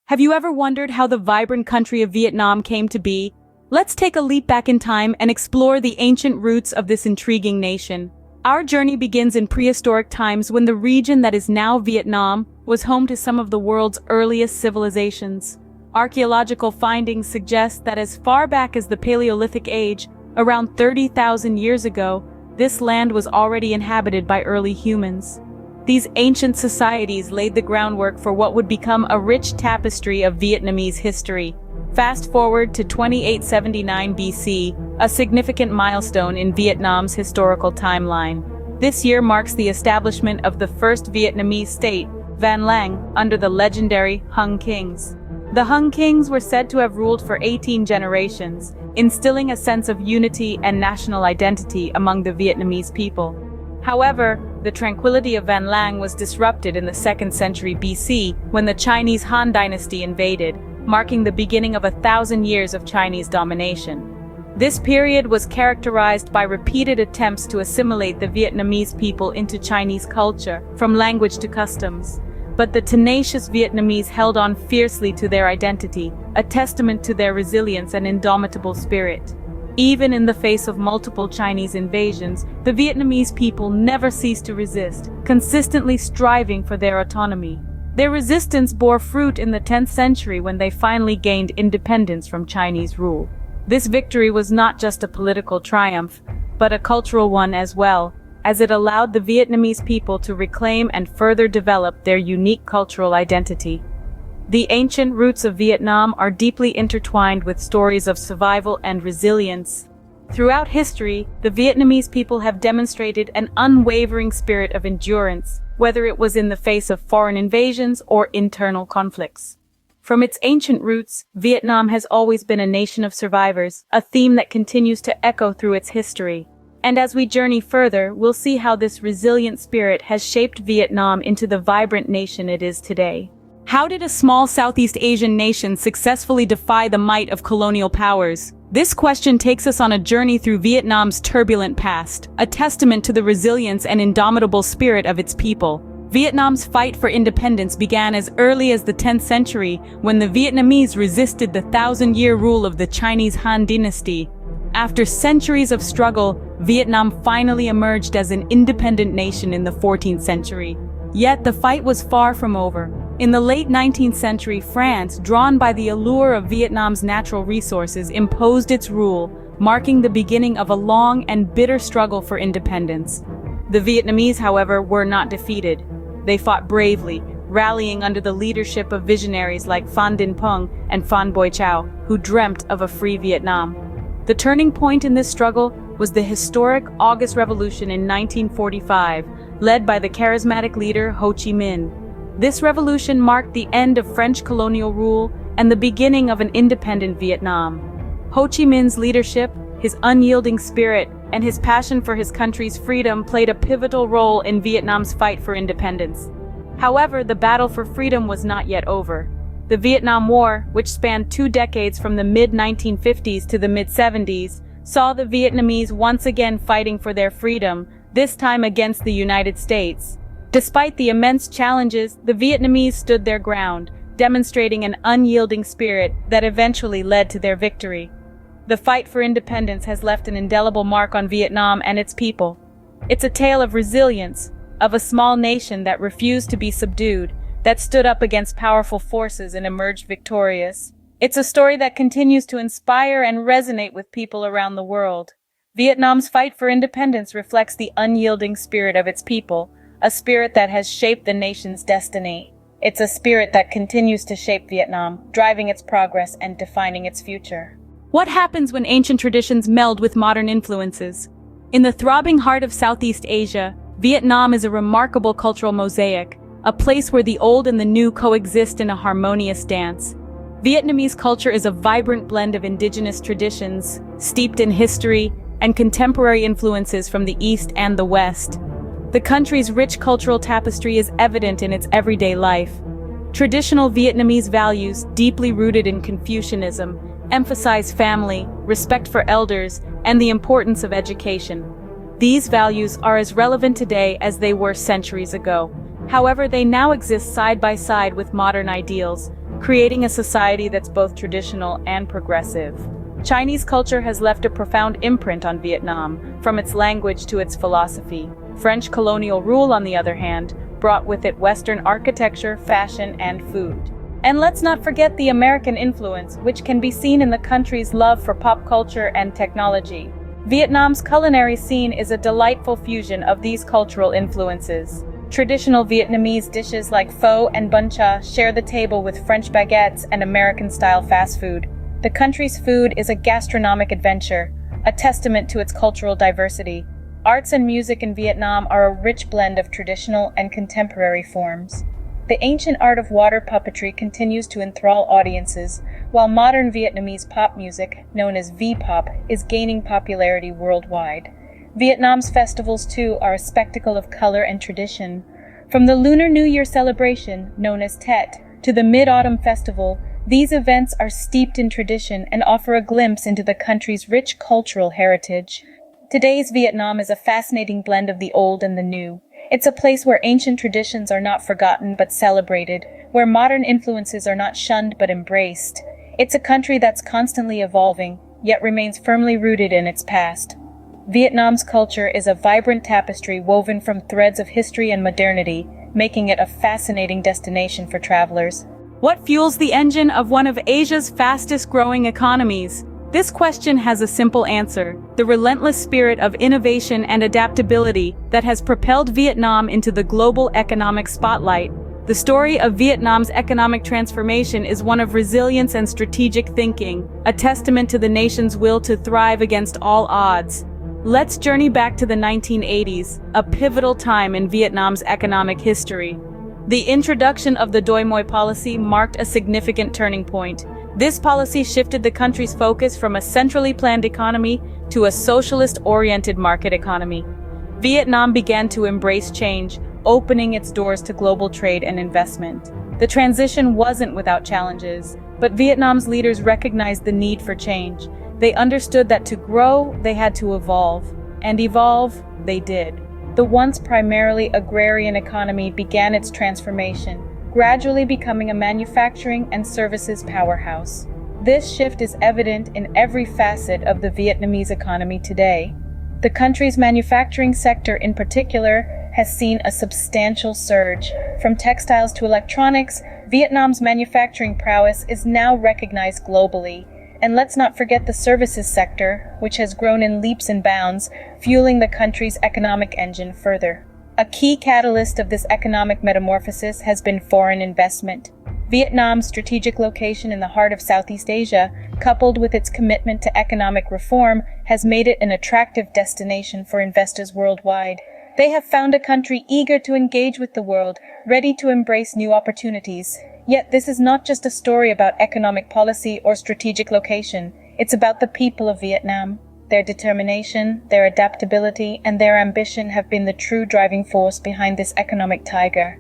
Have you ever wondered how the vibrant country of Vietnam came to be? Let's take a leap back in time and explore the ancient roots of this intriguing nation. Our journey begins in prehistoric times when the region that is now Vietnam was home to some of the world's earliest civilizations. Archaeological findings suggest that as far back as the Paleolithic age, around 30,000 years ago, this land was already inhabited by early humans. These ancient societies laid the groundwork for what would become a rich tapestry of Vietnamese history. Fast forward to 2879 BC, a significant milestone in Vietnam's historical timeline. This year marks the establishment of the first Vietnamese state, Van Lang, under the legendary Hung Kings. The Hung Kings were said to have ruled for 18 generations, instilling a sense of unity and national identity among the Vietnamese people. However, the tranquility of Van Lang was disrupted in the 2nd century BC when the Chinese Han dynasty invaded, marking the beginning of 1,000 years of Chinese domination. This period was characterized by repeated attempts to assimilate the Vietnamese people into Chinese culture, from language to customs. But the tenacious Vietnamese held on fiercely to their identity, a testament to their resilience and indomitable spirit. Even in the face of multiple Chinese invasions, the Vietnamese people never ceased to resist, consistently striving for their autonomy. Their resistance bore fruit in the 10th century when they finally gained independence from Chinese rule. This victory was not just a political triumph, but a cultural one as well, as it allowed the Vietnamese people to reclaim and further develop their unique cultural identity. The ancient roots of Vietnam are deeply intertwined with stories of survival and resilience. Throughout history, the Vietnamese people have demonstrated an unwavering spirit of endurance, whether it was in the face of foreign invasions or internal conflicts. From its ancient roots, Vietnam has always been a nation of survivors, a theme that continues to echo through its history. And as we journey further, we'll see how this resilient spirit has shaped Vietnam into the vibrant nation it is today. How did a small Southeast Asian nation successfully defy the might of colonial powers? This question takes us on a journey through Vietnam's turbulent past, a testament to the resilience and indomitable spirit of its people. Vietnam's fight for independence began as early as the 10th century, when the Vietnamese resisted the 1,000-year rule of the Chinese Han dynasty. After centuries of struggle, Vietnam finally emerged as an independent nation in the 14th century. Yet the fight was far from over. In the late 19th century, France, drawn by the allure of Vietnam's natural resources, imposed its rule, marking the beginning of a long and bitter struggle for independence. The Vietnamese, however, were not defeated. They fought bravely, rallying under the leadership of visionaries like Phan Dinh Phung and Phan Boi Chau, who dreamt of a free Vietnam. The turning point in this struggle was the historic August Revolution in 1945, led by the charismatic leader Ho Chi Minh. This revolution marked the end of French colonial rule and the beginning of an independent Vietnam. Ho Chi Minh's leadership, his unyielding spirit, and his passion for his country's freedom played a pivotal role in Vietnam's fight for independence. However, the battle for freedom was not yet over. The Vietnam War, which spanned 2 decades from the mid-1950s to the mid-70s, saw the Vietnamese once again fighting for their freedom, this time against the United States. Despite the immense challenges, the Vietnamese stood their ground, demonstrating an unyielding spirit that eventually led to their victory. The fight for independence has left an indelible mark on Vietnam and its people. It's a tale of resilience, of a small nation that refused to be subdued, that stood up against powerful forces and emerged victorious. It's a story that continues to inspire and resonate with people around the world. Vietnam's fight for independence reflects the unyielding spirit of its people, a spirit that has shaped the nation's destiny. It's a spirit that continues to shape Vietnam, driving its progress and defining its future. What happens when ancient traditions meld with modern influences? In the throbbing heart of Southeast Asia, Vietnam is a remarkable cultural mosaic, a place where the old and the new coexist in a harmonious dance. Vietnamese culture is a vibrant blend of indigenous traditions, steeped in history, and contemporary influences from the East and the West. The country's rich cultural tapestry is evident in its everyday life. Traditional Vietnamese values, deeply rooted in Confucianism, emphasize family, respect for elders, and the importance of education. These values are as relevant today as they were centuries ago. However, they now exist side by side with modern ideals, creating a society that's both traditional and progressive. Chinese culture has left a profound imprint on Vietnam, from its language to its philosophy. French colonial rule, on the other hand, brought with it Western architecture, fashion, and food. And let's not forget the American influence, which can be seen in the country's love for pop culture and technology. Vietnam's culinary scene is a delightful fusion of these cultural influences. Traditional Vietnamese dishes like pho and bun cha share the table with French baguettes and American-style fast food. The country's food is a gastronomic adventure, a testament to its cultural diversity. Arts and music in Vietnam are a rich blend of traditional and contemporary forms. The ancient art of water puppetry continues to enthrall audiences, while modern Vietnamese pop music, known as V-pop, is gaining popularity worldwide. Vietnam's festivals, too, are a spectacle of color and tradition. From the Lunar New Year celebration, known as Tet, to the Mid-Autumn Festival, these events are steeped in tradition and offer a glimpse into the country's rich cultural heritage. Today's Vietnam is a fascinating blend of the old and the new. It's a place where ancient traditions are not forgotten but celebrated, where modern influences are not shunned but embraced. It's a country that's constantly evolving, yet remains firmly rooted in its past. Vietnam's culture is a vibrant tapestry woven from threads of history and modernity, making it a fascinating destination for travelers. What fuels the engine of one of Asia's fastest-growing economies? This question has a simple answer: the relentless spirit of innovation and adaptability that has propelled Vietnam into the global economic spotlight. The story of Vietnam's economic transformation is one of resilience and strategic thinking, a testament to the nation's will to thrive against all odds. Let's journey back to the 1980s, a pivotal time in Vietnam's economic history. The introduction of the Doi Moi policy marked a significant turning point. This policy shifted the country's focus from a centrally planned economy to a socialist-oriented market economy. Vietnam began to embrace change, opening its doors to global trade and investment. The transition wasn't without challenges, but Vietnam's leaders recognized the need for change. They understood that to grow, they had to evolve. And evolve, they did. The once primarily agrarian economy began its transformation, gradually becoming a manufacturing and services powerhouse. This shift is evident in every facet of the Vietnamese economy today. The country's manufacturing sector in particular has seen a substantial surge. From textiles to electronics, Vietnam's manufacturing prowess is now recognized globally. And let's not forget the services sector, which has grown in leaps and bounds, fueling the country's economic engine further. A key catalyst of this economic metamorphosis has been foreign investment. Vietnam's strategic location in the heart of Southeast Asia, coupled with its commitment to economic reform, has made it an attractive destination for investors worldwide. They have found a country eager to engage with the world, ready to embrace new opportunities. Yet this is not just a story about economic policy or strategic location. It's about the people of Vietnam. Their determination, their adaptability, and their ambition have been the true driving force behind this economic tiger.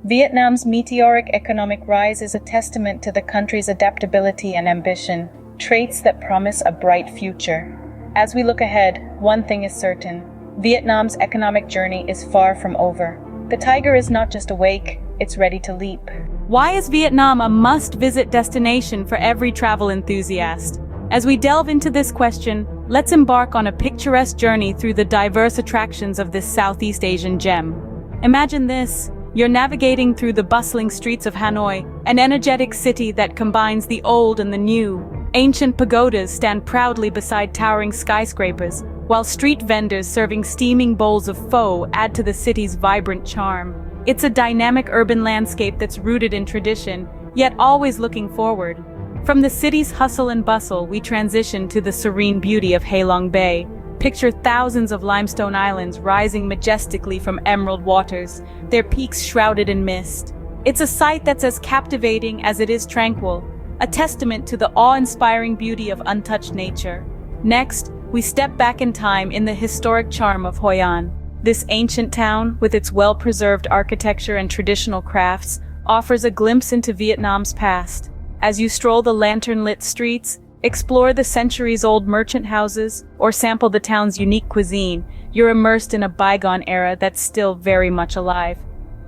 Vietnam's meteoric economic rise is a testament to the country's adaptability and ambition, traits that promise a bright future. As we look ahead, one thing is certain: Vietnam's economic journey is far from over. The tiger is not just awake, it's ready to leap. Why is Vietnam a must-visit destination for every travel enthusiast? As we delve into this question, let's embark on a picturesque journey through the diverse attractions of this Southeast Asian gem. Imagine this: you're navigating through the bustling streets of Hanoi, an energetic city that combines the old and the new. Ancient pagodas stand proudly beside towering skyscrapers, while street vendors serving steaming bowls of pho add to the city's vibrant charm. It's a dynamic urban landscape that's rooted in tradition, yet always looking forward. From the city's hustle and bustle, we transition to the serene beauty of Ha Long Bay. Picture thousands of limestone islands rising majestically from emerald waters, their peaks shrouded in mist. It's a sight that's as captivating as it is tranquil, a testament to the awe-inspiring beauty of untouched nature. Next, we step back in time in the historic charm of Hoi An. This ancient town, with its well-preserved architecture and traditional crafts, offers a glimpse into Vietnam's past. As you stroll the lantern-lit streets, explore the centuries-old merchant houses, or sample the town's unique cuisine, you're immersed in a bygone era that's still very much alive.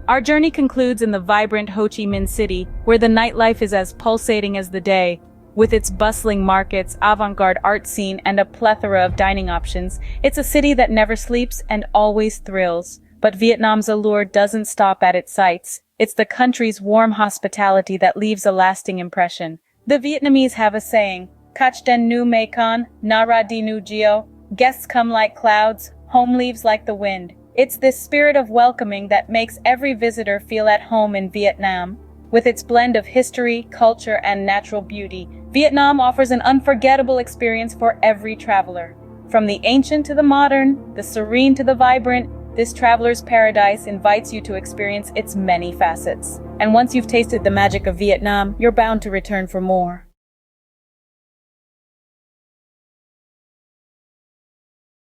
Our journey concludes in the vibrant Ho Chi Minh City, where the nightlife is as pulsating as the day. With its bustling markets, avant-garde art scene, and a plethora of dining options, it's a city that never sleeps and always thrills. But Vietnam's allure doesn't stop at its sights. It's the country's warm hospitality that leaves a lasting impression. The Vietnamese have a saying, Kach den nu Mê Con, Nara di nu Gio. Guests come like clouds, home leaves like the wind. It's this spirit of welcoming that makes every visitor feel at home in Vietnam. With its blend of history, culture, and natural beauty, Vietnam offers an unforgettable experience for every traveler. From the ancient to the modern, the serene to the vibrant, this traveler's paradise invites you to experience its many facets. And once you've tasted the magic of Vietnam, you're bound to return for more.